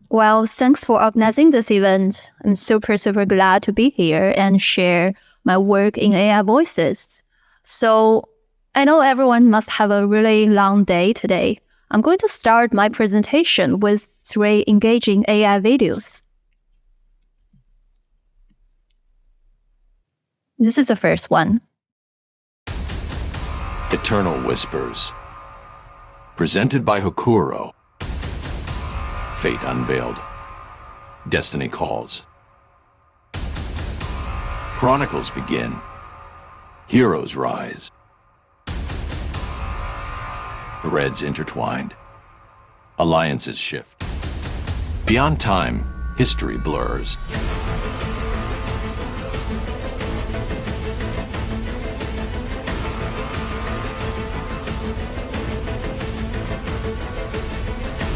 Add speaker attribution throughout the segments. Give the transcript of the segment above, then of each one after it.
Speaker 1: Well, thanks for organizing this event. I'm super glad to be here and share my work in AI voices. So I know everyone must have a really long day today. I'm going to start my presentation with 3 engaging AI videos. This is the first one.
Speaker 2: Eternal Whispers. Presented by Hokuro. Fate unveiled. Destiny calls. Chronicles begin. Heroes rise. Threads intertwined. Alliances shift. Beyond time, history blurs.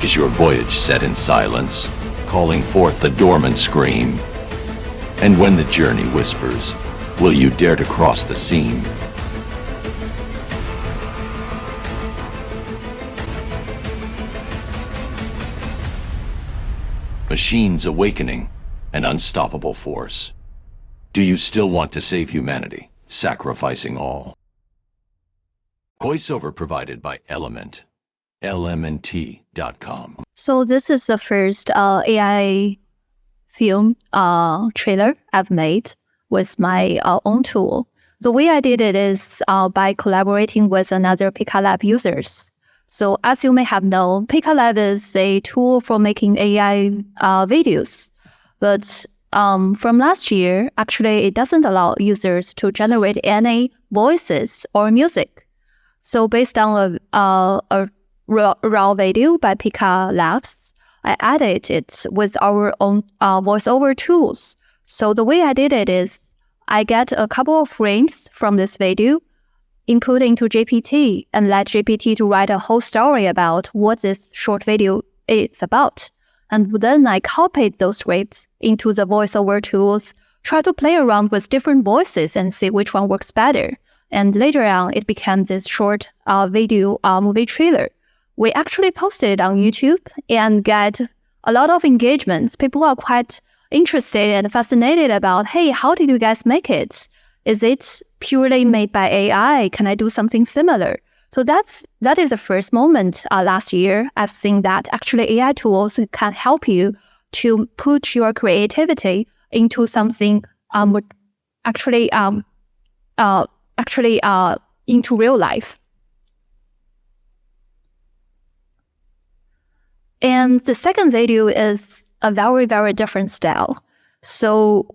Speaker 2: Is your voyage set in silence, calling forth the dormant scream? And when the journey whispers, will you dare to cross the seam? Machines awakening, an unstoppable force. Do you still want to save humanity, sacrificing all? Voiceover provided by LMNT. LMNT.com.
Speaker 1: So this is the first AI film trailer I've made with my own tool. The way I did it is by collaborating with another PikaLab users. So as you may have known, PikaLab is a tool for making AI videos. But from last year, actually, it doesn't allow users to generate any voices or music. So based on a raw video by Pika Labs, I added it with our own voiceover tools. So the way I did it is I get a couple of frames from this video, input into GPT, and let GPT to write a whole story about what this short video is about. And then I copied those scripts into the voiceover tools, try to play around with different voices and see which one works better. And later on, it became this short video movie trailer. We actually posted it on YouTube and get a lot of engagements. People are quite interested and fascinated about, hey, how did you guys make it? Is it purely made by AI? Can I do something similar? So that is the first moment last year I've seen that actually AI tools can help you to put your creativity into something actually into real life. And the second video is a very different style. So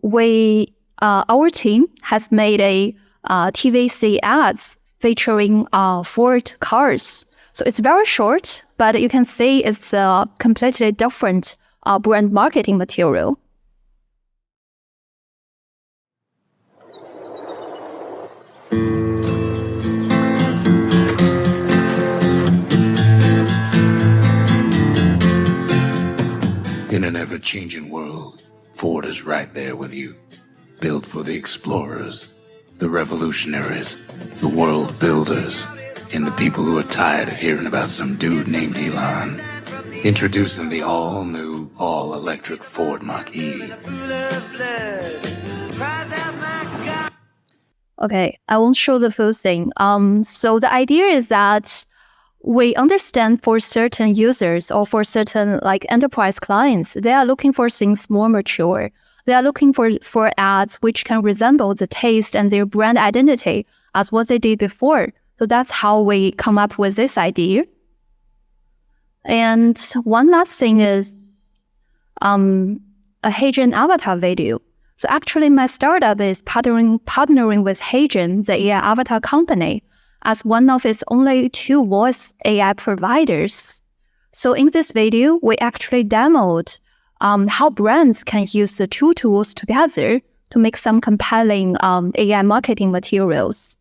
Speaker 1: our team has made a TVC ads featuring Ford cars. So it's very short, but you can see it's a completely different brand marketing material.
Speaker 3: In an ever-changing world, Ford is right there with you. Built for the explorers, the revolutionaries, the world builders, and the people who are tired of hearing about some dude named Elon. Introducing the all-new, all-electric Ford Mach-E.
Speaker 1: Okay, I won't show the full thing. So the idea is that we understand for certain users or for certain like enterprise clients, they are looking for things more mature. They are looking for ads which can resemble the taste and their brand identity as what they did before. So that's how we come up with this idea. And one last thing is a Heijin avatar video. So actually my startup is partnering with Heijin, the AI avatar company, as one of its only 2 voice AI providers. So in this video, we actually demoed how brands can use the 2 tools together to make some compelling AI marketing materials.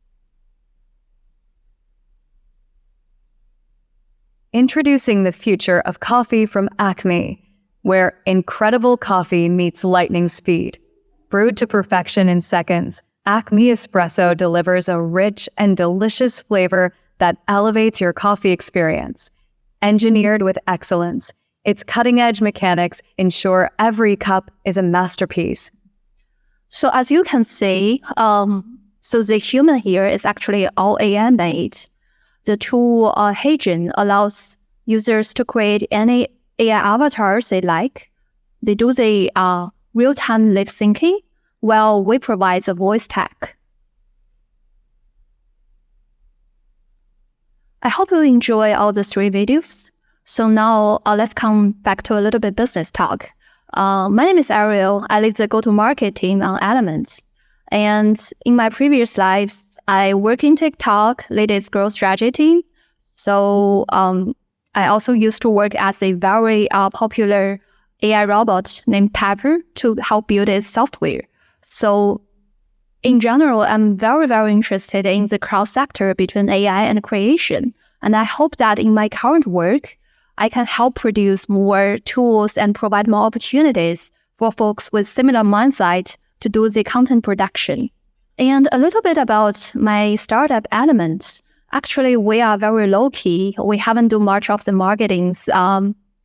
Speaker 4: Introducing the future of coffee from Acme. where incredible coffee meets lightning speed. Brewed to perfection in seconds, Acme Espresso delivers a rich and delicious flavor that elevates your coffee experience. Engineered with excellence, its cutting-edge mechanics ensure every cup is a masterpiece.
Speaker 1: So as you can see, so the human here is actually all AI made. The tool Heijin allows users to create any AI avatars they like. They do the real-time lip syncing while we provide the voice tag. I hope you enjoy all the 3 videos. So now let's come back to a little bit business talk. My name is Ariel. I lead the go-to-market team on LMNT. And in my previous lives, I work in TikTok, lead its growth strategy team. So I also used to work as a very popular AI robot named Pepper to help build its software. So in general, I'm very, very interested in the cross sector between AI and creation. And I hope that in my current work, I can help produce more tools and provide more opportunities for folks with similar mindset to do the content production. And a little bit about my startup LMNT. Actually, we are very low-key. We haven't done much of the marketings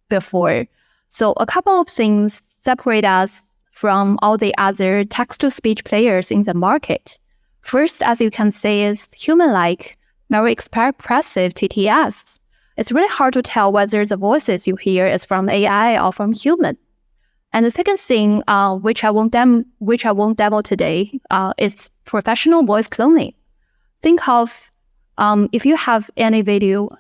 Speaker 1: before. So a couple of things separate us from all the other text-to-speech players in the market. First, as you can see, is human-like, very expressive TTS. It's really hard to tell whether the voices you hear is from AI or from human. And the second thing, which I won't demo today, is professional voice cloning. Think of if you have any video,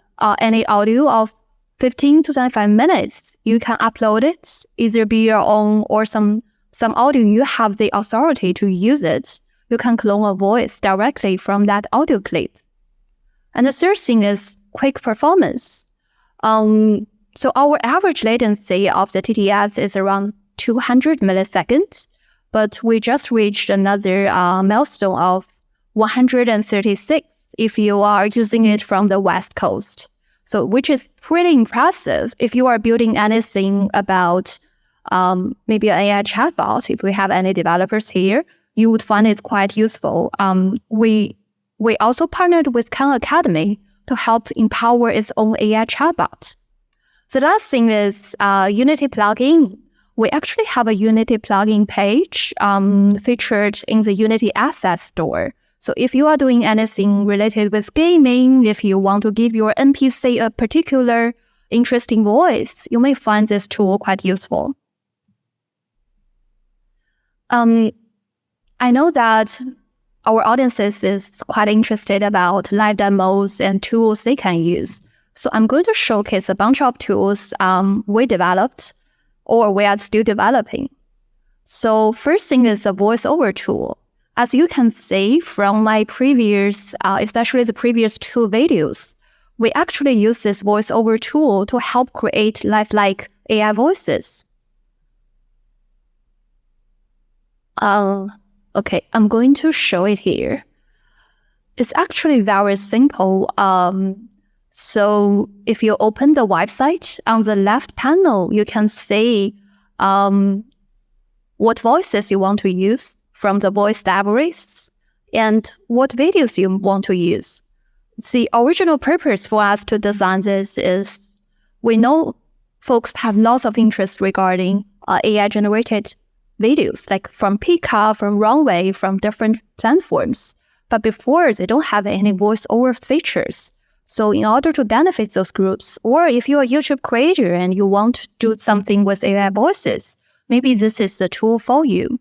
Speaker 1: any audio of 15 to 25 minutes, you can upload it, either be your own or some audio you have the authority to use it. You can clone a voice directly from that audio clip. And the third thing is quick performance. So our average latency of the TTS is around 200 milliseconds, but we just reached another milestone of 136 if you are using it from the West Coast. So which is pretty impressive if you are building anything about maybe an AI chatbot. If we have any developers here, you would find it quite useful. We also partnered with Khan Academy to help empower its own AI chatbot. The last thing is Unity plugin. We actually have a Unity plugin page featured in the Unity Asset Store. So if you are doing anything related with gaming, if you want to give your NPC a particular interesting voice, you may find this tool quite useful. I know that our audiences is quite interested about live demos and tools they can use. So I'm going to showcase a bunch of tools we developed or we are still developing. So first thing is a voiceover tool. As you can see from my previous, especially the previous 2 videos, we actually use this voiceover tool to help create lifelike AI voices. Okay, I'm going to show it here. It's actually very simple. So if you open the website, on the left panel, you can see what voices you want to use from the voice libraries and what videos you want to use. The original purpose for us to design this is we know folks have lots of interest regarding AI-generated videos, like from Pika, from Runway, from different platforms. But before, they don't have any voiceover features. So in order to benefit those groups, or if you're a YouTube creator and you want to do something with AI voices, maybe this is the tool for you.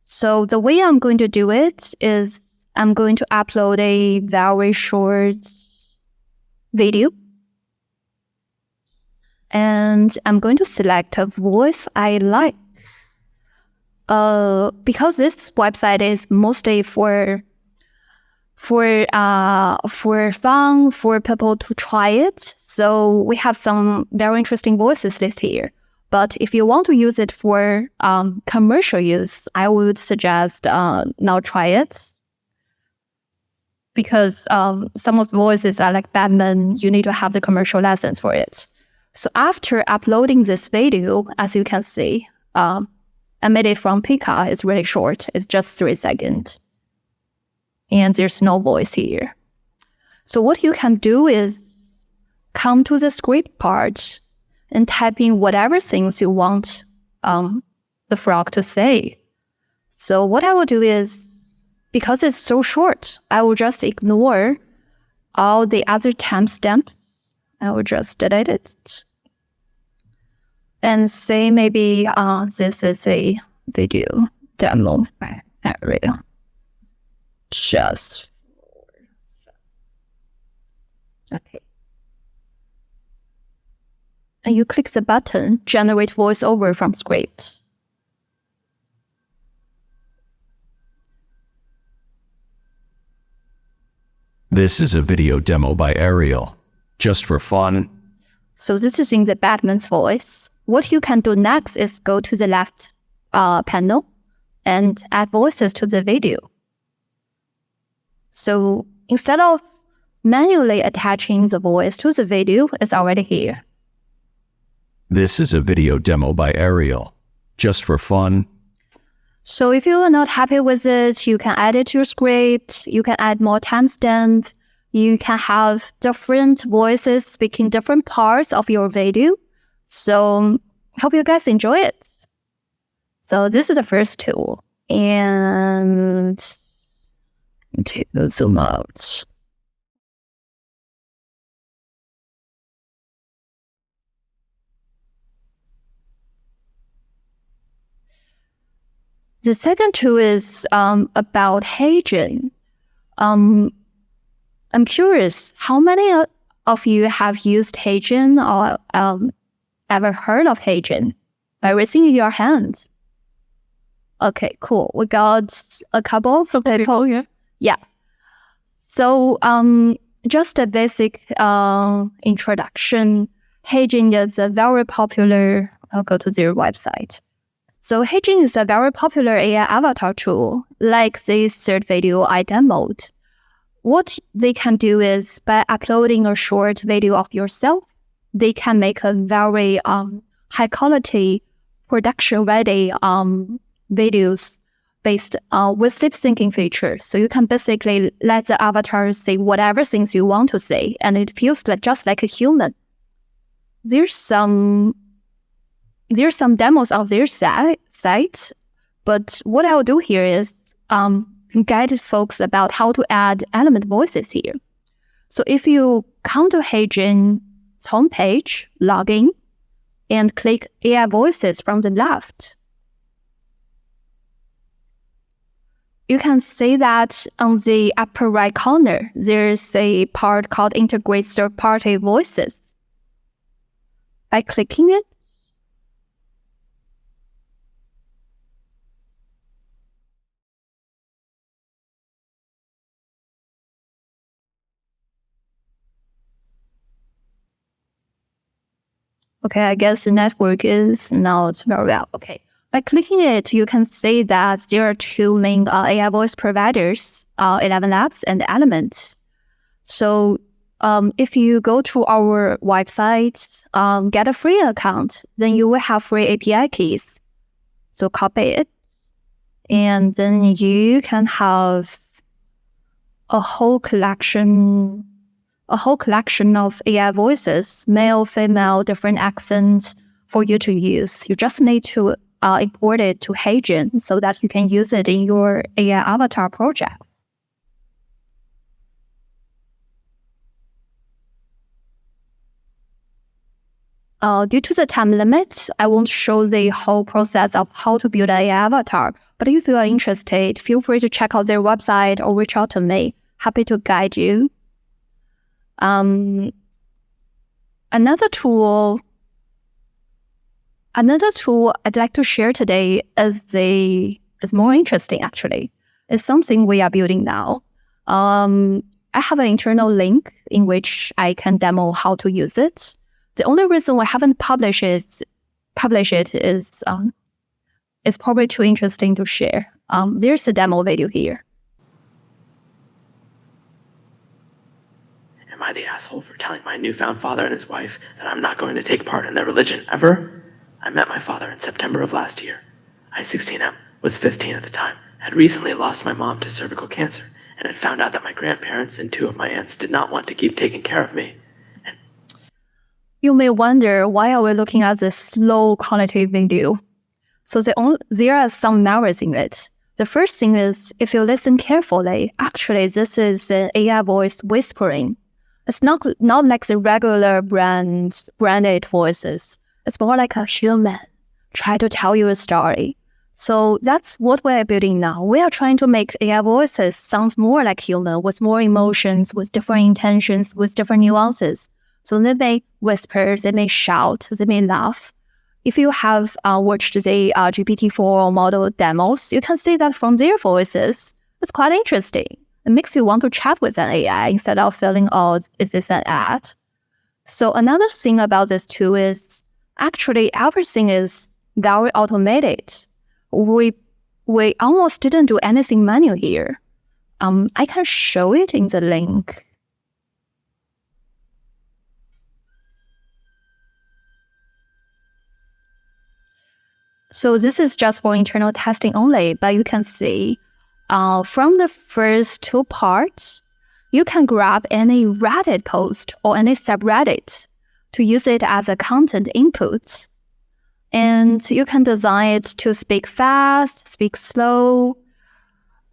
Speaker 1: So the way I'm going to do it is I'm going to upload a very short video. And I'm going to select a voice I like. Because this website is mostly for fun, for people to try it. So we have some very interesting voices listed here. But if you want to use it for commercial use, I would suggest not try it. Because some of the voices are like Batman, you need to have the commercial license for it. So after uploading this video, as you can see, I made it from Pika. It's really short. It's just 3 seconds. And there's no voice here. So what you can do is come to the script part and type in whatever things you want the frog to say. So what I will do is, because it's so short, I will just ignore all the other timestamps. I will just delete it. And say maybe this is a video demo by Ariel. Just okay. And you click the button, generate voiceover from script.
Speaker 2: This is a video demo by Ariel, just for fun.
Speaker 1: So this is in the Batman's voice. What you can do next is go to the left panel and add voices to the video. So instead of manually attaching the voice to the video, it's already here.
Speaker 2: This is a video demo by Ariel, just for fun.
Speaker 1: So if you are not happy with it, you can add it to your script. You can add more timestamp. You can have different voices speaking different parts of your video. So hope you guys enjoy it. So this is the first tool. And to zoom out. The second tool is about Heijin. I'm curious, how many of you have used Heijin or ever heard of Heijin? By raising your hand. Okay, cool. We got a couple of people here. Yeah. So just a basic introduction. Heijin is a very popular, I'll go to their website. So Heijin is a very popular AI avatar tool, like this third video I demoed. What they can do is, by uploading a short video of yourself, they can make a very high quality, production ready videos based with lip syncing features. So you can basically let the avatar say whatever things you want to say, and it feels like just like a human. There's some demos on their site, but what I'll do here is guide folks about how to add element voices here. So if you come to Heijin's homepage, log in, and click AI voices from the left, you can see that on the upper right corner, there's a part called Integrate Third-Party Voices. By clicking it, okay, I guess the network is not very well. Okay. By clicking it, you can see that there are 2 main AI voice providers, 11 Labs and LMNT. So if you go to our website, get a free account, then you will have free API keys. So copy it, and then you can have a whole collection of AI voices, male, female, different accents for you to use. You just need to import it to Heijin so that you can use it in your AI avatar projects. Due to the time limit, I won't show the whole process of how to build an AI avatar. But if you are interested, feel free to check out their website or reach out to me. Happy to guide you. Another tool I'd like to share today is more interesting actually. It's something we are building now. I have an internal link in which I can demo how to use it. The only reason we haven't published it is it's probably too interesting to share. There's a demo video here.
Speaker 3: Am
Speaker 5: I the asshole for telling my newfound father and his wife that I'm not going to take part in their religion ever? I met my father in September of last year. I, 16M, was 15 at the time, had recently lost my mom to cervical cancer, and had found out that my grandparents and 2 of my aunts did not want to keep taking care of me.
Speaker 1: You may wonder, why are we looking at this slow cognitive video? So there are some merits in it. The first thing is, if you listen carefully, actually this is an AI voice whispering. It's not like the regular branded voices. It's more like a human try to tell you a story. So that's what we're building now. We are trying to make AI voices sound more like human, with more emotions, with different intentions, with different nuances. So they may whisper, they may shout, they may laugh. If you have watched the GPT-4 model demos, you can see that from their voices, it's quite interesting. It makes you want to chat with an AI instead of feeling, oh, is this an ad? So another thing about this too is actually everything is very automated. We almost didn't do anything manual here. I can show it in the link. So this is just for internal testing only, but you can see from the first 2 parts, you can grab any Reddit post or any subreddit to use it as a content input. And you can design it to speak fast, speak slow.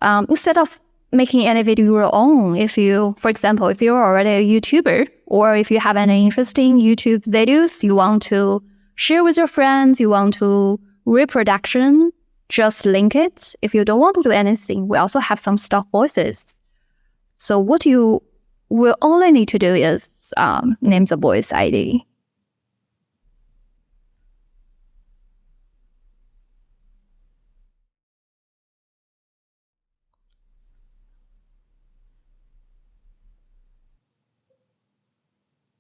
Speaker 1: Instead of making any video your own, for example, if you're already a YouTuber, or if you have any interesting YouTube videos you want to share with your friends, you want to reproduction, just link it. If you don't want to do anything, we also have some stock voices. So what you will only need to do is name the voice ID.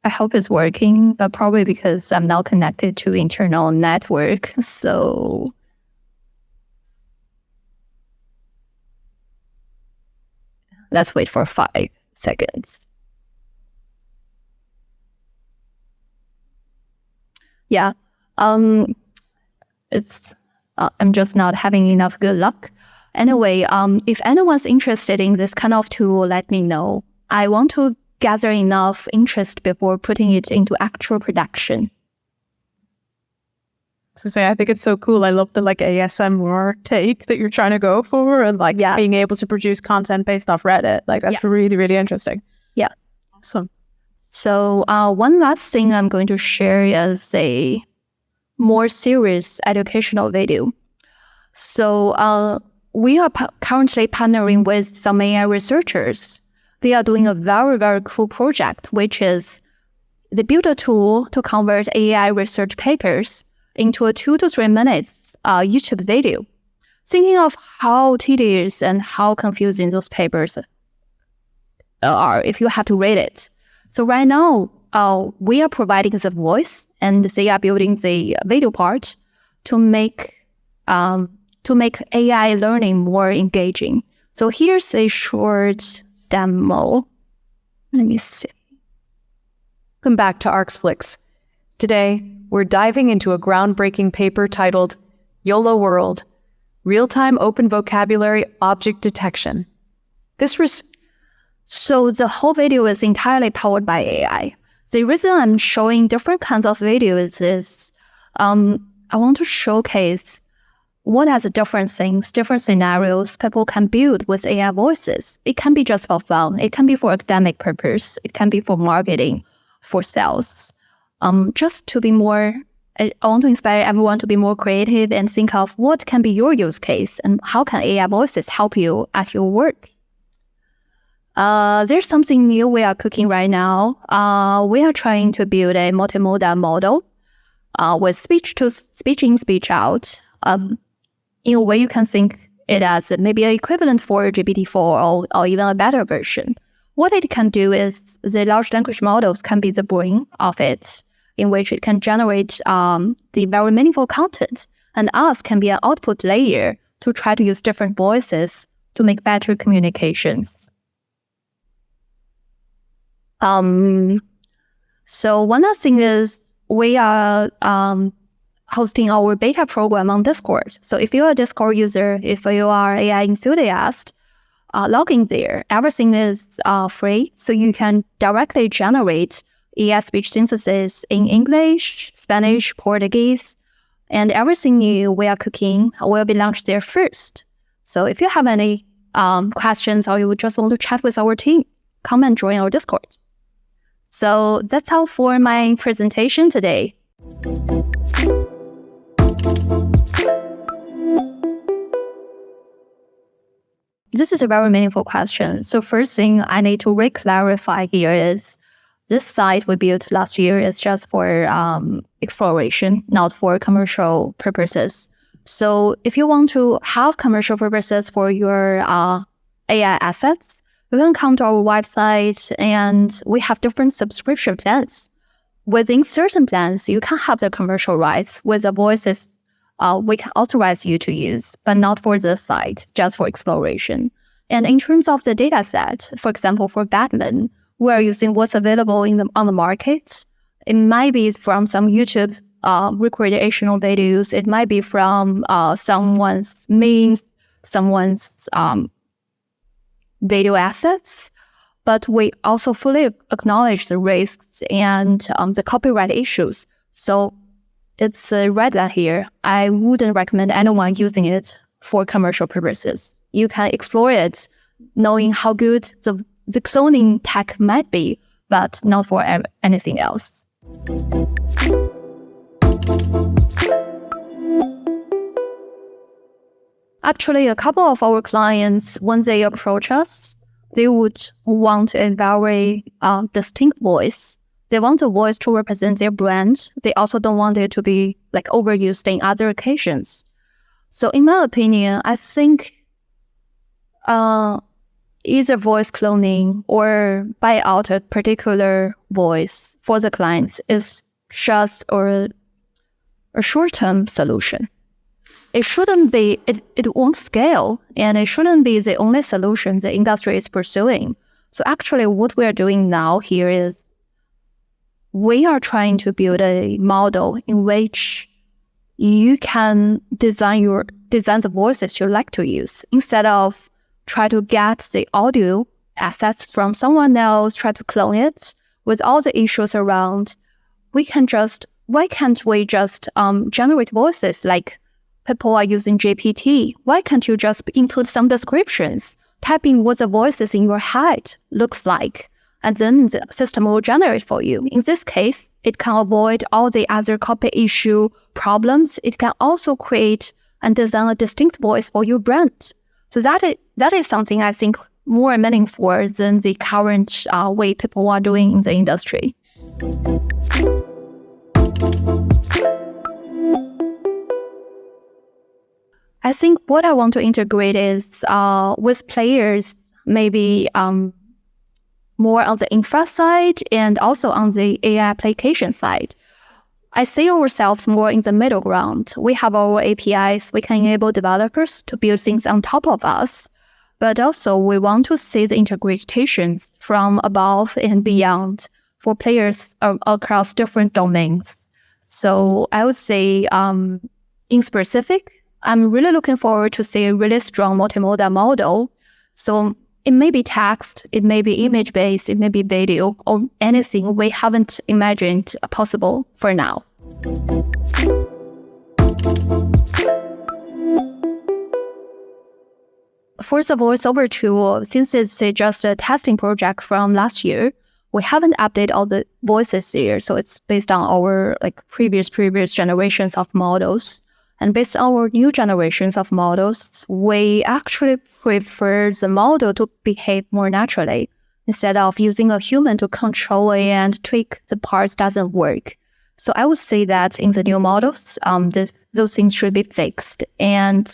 Speaker 1: I hope it's working, but probably because I'm now connected to internal network. So let's wait for 5 seconds. Yeah, it's I'm just not having enough good luck. Anyway, if anyone's interested in this kind of tool, let me know. I want to gather enough interest before putting it into actual production.
Speaker 6: So I think it's so cool. I love the ASMR take that you're trying to go for, and being able to produce content based off Reddit. That's really, really interesting.
Speaker 1: Yeah.
Speaker 6: Awesome.
Speaker 1: So one last thing I'm going to share is a more serious educational video. So we are currently partnering with some AI researchers. They are doing a very, very cool project, which is they built a tool to convert AI research papers into a 2 to 3 minutes YouTube video, thinking of how tedious and how confusing those papers are if you have to read it. So right now, we are providing the voice, and they are building the video part to make AI learning more engaging. So here's a short demo. Let me see.
Speaker 4: Welcome back to ArcsFlix. Today, we're diving into a groundbreaking paper titled YOLO World, Real-Time Open Vocabulary Object Detection.
Speaker 1: So the whole video is entirely powered by AI. The reason I'm showing different kinds of videos is I want to showcase what are the different things, different scenarios people can build with AI voices. It can be just for fun. It can be for academic purpose. It can be for marketing, for sales. Just to be more, I want to inspire everyone to be more creative and think of what can be your use case and how can AI voices help you at your work. There's something new we are cooking right now. We are trying to build a multimodal model with speech to speech in, speech out. In a way, you can think it as maybe an equivalent for GPT-4 or even a better version. What it can do is the large language models can be the brain of it, in which it can generate the very meaningful content, and us can be an output layer to try to use different voices to make better communications. So one other thing is we are hosting our beta program on Discord. So if you're a Discord user, if you are AI enthusiast, log in there. Everything is free, so you can directly generate AI speech synthesis in English, Spanish, Portuguese, and everything new we are cooking will be launched there first. So if you have any questions or you just want to chat with our team, come and join our Discord. So that's all for my presentation today. This is a very meaningful question. So first thing I need to re-clarify here is this site we built last year is just for exploration, not for commercial purposes. So if you want to have commercial purposes for your AI assets, you can come to our website and we have different subscription plans. Within certain plans, you can have the commercial rights with the voices we can authorize you to use, but not for the site, just for exploration. And in terms of the data set, for example, for Batman, we're using what's available on the market. It might be from some YouTube recreational videos. It might be from someone's memes, someone's video assets. But we also fully acknowledge the risks and the copyright issues. So it's a red line here. I wouldn't recommend anyone using it for commercial purposes. You can explore it knowing how good the cloning tech might be, but not for anything else. Actually, a couple of our clients, when they approach us, they would want a very distinct voice. They want a voice to represent their brand. They also don't want it to be like overused in other occasions. So in my opinion, I think either voice cloning or buy out a particular voice for the clients is just a short-term solution. It shouldn't be, it won't scale, and it shouldn't be the only solution the industry is pursuing. So actually what we're doing now here is we are trying to build a model in which you can design the voices you like to use instead of try to get the audio assets from someone else, try to clone it with all the issues around. Why can't we just generate voices like people are using GPT? Why can't you just input some descriptions, type in what the voices in your head looks like, and then the system will generate for you. In this case, it can avoid all the other copy issue problems. It can also create and design a distinct voice for your brand. So that is something I think more meaningful than the current way people are doing in the industry. I think what I want to integrate is with players, maybe more on the infra side and also on the AI application side. I see ourselves more in the middle ground. We have our APIs. We can enable developers to build things on top of us. But also we want to see the integrations from above and beyond for players across different domains. So I would say in specific, I'm really looking forward to see a really strong multimodal model. So it may be text, it may be image-based, it may be video, or anything we haven't imagined possible for now. For the voiceover tool, since it's just a testing project from last year, we haven't updated all the voices here. So it's based on our previous generations of models. And based on our new generations of models, we actually prefer the model to behave more naturally. Instead of using a human to control it and tweak the parts doesn't work. So I would say that in the new models, those things should be fixed. And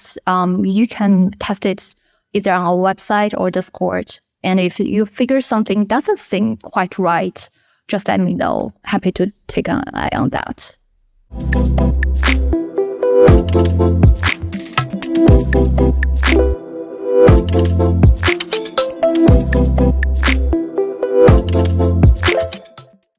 Speaker 1: you can test it either on our website or Discord. And if you figure something doesn't seem quite right, just let me know. Happy to take an eye on that.